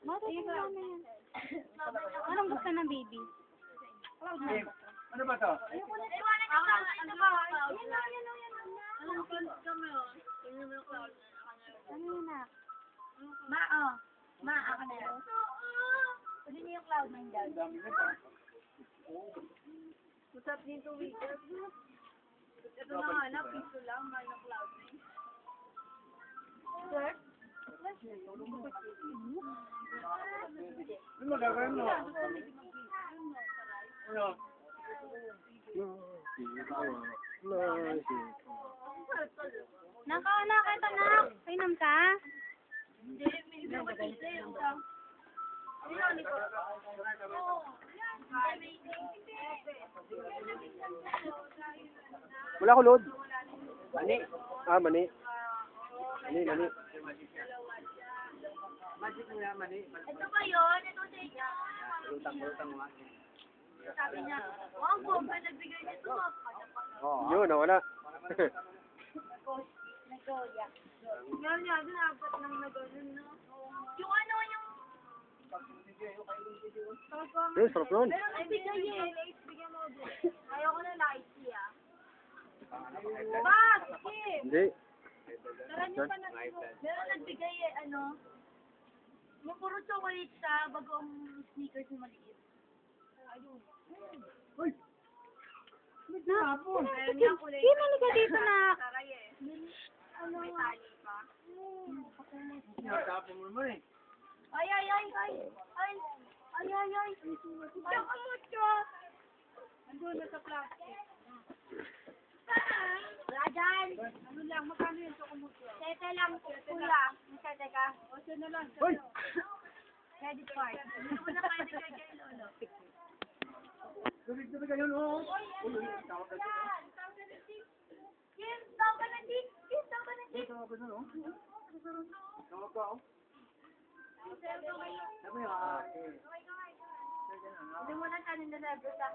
Bakit yung mama yan? Anong gusto ng baby? Ano ba to? Ano yun na? Ma, ako na yan. Pwede niyo yung cloud nine dyan. Masarap din ito weekend. Ito na nga na, piso lang, may na cloud nine. Sir? Ano magagawin mo? Ano? Nakaanak ito na. Painom ka? Hindi, minsan ko dito yung Wala ko load. Mani. Mani. Mani. Magic mo yan, mani. ito ba yun? Ito sa inyo. Lutang mo. Sabi niya, wow, bomba, nagbigay nito. Yun, nawala. Nagoya. Yan niya, dinabot ng nagoya, no? Yung ano, yung... Yun, sarap nun. Pero nagbigay eh. Bigyan mo din. Ayoko na lighty, ah. Bakit? Hindi. Meron nagbigay eh, ano? Yung puro chocolate siya, bagong sneakers na maliit. Ayun. Kimali ka dito na. Taray eh. Ano? May tali pa. Tapos mo naman eh. Ay. Diyan ka mo, Cho. Andun na sa plastic. Wala dyan. Ano lang, magkano yun sa kumutlo? Sete lang, kuya. Sete ka. O, siya na lang. Hoy! Credit card. Hindi ko na credit card kayo, Lolo. Dubig ka yun, oh. Kim, tawag ka na, Dick. Tawag ka na, oh. Tawag ka, oh. Sabi mo, Hindi mo na siya nilalagot sa